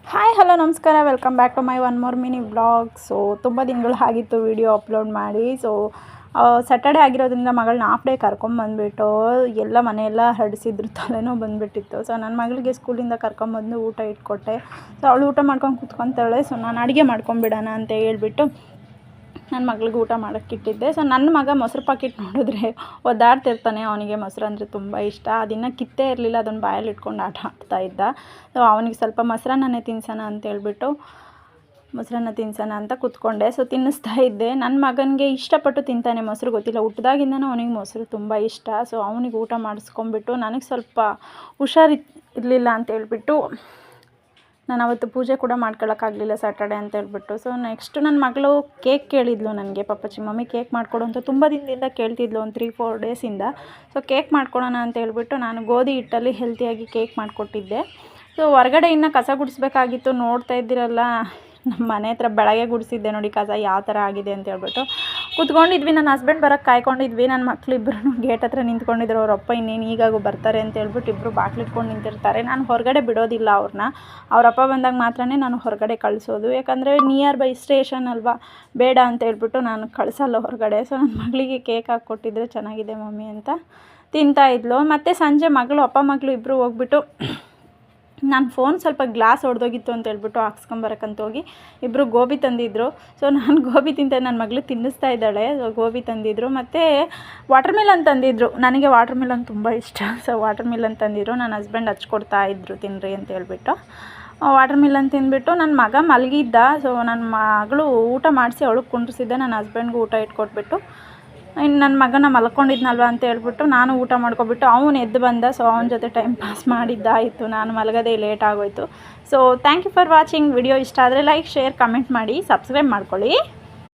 Hi hello ನಮಸ್ಕಾರ, welcome back to my one more mini vlog. So ತುಂಬ ದಿನಗಳು ಆಗಿತ್ತು ವಿಡಿಯೋ ಅಪ್ಲೋಡ್ ಮಾಡಿ. ಸೊ ಸ್ಯಾಟರ್ಡೇ ಆಗಿರೋದ್ರಿಂದ ಮಗಳನ್ನ ಹಾಫ್ ಡೇ ಕರ್ಕೊಂಬಂದುಬಿಟ್ಟು ಎಲ್ಲ ಮನೆಯೆಲ್ಲ ಹರಡಿಸಿದ್ರು, ತಲೆನೋ ಬಂದುಬಿಟ್ಟಿತ್ತು. ಸೊ ನನ್ನ ಮಗಳಿಗೆ ಸ್ಕೂಲಿಂದ ಕರ್ಕೊಂಬಂದು ಊಟ ಇಟ್ಕೊಟ್ಟೆ. ಸೊ ಅವಳು ಊಟ ಮಾಡ್ಕೊಂಡು ಕೂತ್ಕೊತಾಳೆ. ಸೊ ನಾನು ಅಡುಗೆ ಮಾಡ್ಕೊಂಬಿಡೋಣ ಅಂತ ಹೇಳ್ಬಿಟ್ಟು ನನ್ನ ಮಗಳಿಗೆ ಊಟ ಮಾಡೋಕ್ಕಿಟ್ಟಿದ್ದೆ. ಸೊ ನನ್ನ ಮಗ ಮೊಸರು ಪಾಕಿಟ್ ನೋಡಿದ್ರೆ ಒದ್ದಾಡ್ತಿರ್ತಾನೆ. ಅವನಿಗೆ ಮೊಸರು ಅಂದರೆ ತುಂಬ ಇಷ್ಟ. ಅದನ್ನು ಕಿತ್ತೇ ಇರಲಿಲ್ಲ, ಅದನ್ನು ಬಾಯಲ್ಲಿ ಇಟ್ಕೊಂಡು ಆಟ ಆಡ್ತಾಯಿದ್ದ. ಸೊ ಅವನಿಗೆ ಸ್ವಲ್ಪ ಮೊಸರನ್ನೇ ತಿನ್ಸೋಣ ಅಂತೇಳ್ಬಿಟ್ಟು ಮೊಸರನ್ನ ತಿನ್ಸೋಣ ಅಂತ ಕೂತ್ಕೊಂಡೆ. ಸೊ ತಿನ್ನಿಸ್ತಾ ಇದ್ದೆ. ನನ್ನ ಮಗನಿಗೆ ಇಷ್ಟಪಟ್ಟು ತಿಂತಾನೆ ಮೊಸರು, ಗೊತ್ತಿಲ್ಲ ಹುಟ್ಟಿದಾಗಿಂದನೂ ಅವನಿಗೆ ಮೊಸರು ತುಂಬ ಇಷ್ಟ. ಸೊ ಅವನಿಗೆ ಊಟ ಮಾಡಿಸ್ಕೊಂಬಿಟ್ಟು ನನಗೆ ಸ್ವಲ್ಪ ಇರಲಿಲ್ಲ ಅಂತೇಳ್ಬಿಟ್ಟು ನಾನು ಅವತ್ತು ಪೂಜೆ ಕೂಡ ಮಾಡ್ಕೊಳ್ಳೋಕ್ಕಾಗಲಿಲ್ಲ ಸ್ಯಾಟರ್ಡೆ ಅಂತ ಹೇಳ್ಬಿಟ್ಟು. ಸೊ ನೆಕ್ಸ್ಟ್ ನನ್ನ ಮಗಳು ಕೇಕ್ ಕೇಳಿದ್ಲು ನನಗೆ, ಪಪ್ಪಚ್ಚಿ ಮಮ್ಮಿ ಕೇಕ್ ಮಾಡಿಕೊಡು ಅಂತ ತುಂಬ ದಿನದಿಂದ ಕೇಳ್ತಿದ್ಲು, ಒಂದು 3-4 ಡೇಸಿಂದ. ಸೊ ಕೇಕ್ ಮಾಡ್ಕೊಡೋಣ ಅಂತ ಹೇಳ್ಬಿಟ್ಟು ನಾನು ಗೋಧಿ ಹಿಟ್ಟಲ್ಲಿ ಹೆಲ್ತಿಯಾಗಿ ಕೇಕ್ ಮಾಡಿಕೊಟ್ಟಿದ್ದೆ. ಸೊ ಹೊರಗಡೆ ಇನ್ನೂ ಕಸ ಗುಡಿಸ್ಬೇಕಾಗಿತ್ತು. ನೋಡ್ತಾ ಇದ್ದೀರಲ್ಲ, ನಮ್ಮ ಮನೆ ಹತ್ರ ಬೆಳಗ್ಗೆ ಗುಡಿಸಿದ್ದೆ ನೋಡಿ ಕಸ ಯಾವ ಥರ ಆಗಿದೆ ಅಂತ ಹೇಳ್ಬಿಟ್ಟು. ಕೂತ್ಕೊಂಡಿದ್ವಿ, ನನ್ನ ಹಸ್ಬೆಂಡ್ ಬರೋಕ್ಕೆ ಕಾಯ್ಕೊಂಡಿದ್ವಿ. ನನ್ನ ಮಕ್ಕಳಿಬ್ಬರು ಗೇಟ್ ಹತ್ರ ನಿಂತ್ಕೊಂಡಿದ್ರು. ಅವ್ರ ಅಪ್ಪ ಇನ್ನೇನು ಈಗಾಗೂ ಬರ್ತಾರೆ ಅಂತ ಹೇಳ್ಬಿಟ್ಟು ಇಬ್ಬರು ಬಾಗಿಲಿಟ್ಕೊಂಡು ನಿಂತಿರ್ತಾರೆ. ನಾನು ಹೊರಗಡೆ ಬಿಡೋದಿಲ್ಲ ಅವ್ರನ್ನ. ಅವರಪ್ಪ ಬಂದಾಗ ಮಾತ್ರ ನಾನು ಹೊರಗಡೆ ಕಳಿಸೋದು, ಯಾಕಂದರೆ ನಿಯರ್ ಬೈ ಸ್ಟೇಷನ್ ಅಲ್ವಾ, ಬೇಡ ಅಂತ ಹೇಳ್ಬಿಟ್ಟು ನಾನು ಕಳಿಸಲ್ಲ ಹೊರಗಡೆ. ಸೊ ನನ್ನ ಮಗಳಿಗೆ ಕೇಕ್ ಹಾಕ್ಕೊಟ್ಟಿದ್ರೆ ಚೆನ್ನಾಗಿದೆ ಮಮ್ಮಿ ಅಂತ ತಿಂತಾಯಿದ್ಲು. ಮತ್ತು ಸಂಜೆ ಮಗಳು ಅಪ್ಪ ಮಗಳು ಇಬ್ಬರು ಹೋಗ್ಬಿಟ್ಟು, ನಾನು ಫೋನ್ ಸ್ವಲ್ಪ ಗ್ಲಾಸ್ ಹೊಡೆದೋಗಿತ್ತು ಅಂತ ಹೇಳ್ಬಿಟ್ಟು ಹಾಕ್ಸ್ಕೊಂಬರಕ್ಕಂತ ಹೋಗಿ ಇಬ್ಬರು ಗೋಬಿ ತಂದಿದ್ದರು. ಸೊ ನಾನು ಗೋಬಿ ತಿಂತ ನನ್ನ ಮಗಳು ತಿನ್ನಿಸ್ತಾ ಇದ್ದಾಳೆ. ಸೊ ಗೋಬಿ ತಂದಿದ್ದರು. ಮತ್ತು ವಾಟರ್ ಮಿಲನ್ ತಂದಿದ್ದರು. ನನಗೆ ವಾಟರ್ ಮಿಲನ್ ತುಂಬ ಇಷ್ಟ. ಸೊ ವಾಟರ್ ಮಿಲನ್ ತಂದಿದ್ದರು. ನನ್ನ ಹಸ್ಬೆಂಡ್ ಹಚ್ಕೊಡ್ತಾ ಇದ್ದರು ತಿನ್ನಿರಿ ಅಂತ ಹೇಳ್ಬಿಟ್ಟು. ವಾಟರ್ ಮಿಲನ್ ತಿಂದುಬಿಟ್ಟು ನನ್ನ ಮಗ ಮಲಗಿದ್ದ. ಸೊ ನನ್ನ ಮಗಳು ಊಟ ಮಾಡಿಸಿ ಅವಳಿಗೆ ಕುಂಡ್ರಿಸಿದ್ದೆ. ನನ್ನ ಹಸ್ಬೆಂಡ್ಗೂ ಊಟ ಇಟ್ಕೊಟ್ಬಿಟ್ಟು ಇನ್ನು ನನ್ನ ಮಗನ ಮಲ್ಕೊಂಡಿದ್ನಲ್ವ ಅಂತ ಹೇಳ್ಬಿಟ್ಟು ನಾನು ಊಟ ಮಾಡ್ಕೊಬಿಟ್ಟು ಅವನು ಎದ್ದು ಬಂದ. ಸೊ ಅವನ ಜೊತೆ ಟೈಮ್ ಪಾಸ್ ಮಾಡಿದ್ದಾಯಿತು. ನಾನು ಮಲಗೋದೇ ಲೇಟ್ ಆಗೋಯಿತು. So thank you for watching. Video ಇಷ್ಟ ಆದರೆ ಲೈಕ್, ಶೇರ್, ಕಮೆಂಟ್ ಮಾಡಿ, ಸಬ್ಸ್ಕ್ರೈಬ್ ಮಾಡ್ಕೊಳ್ಳಿ.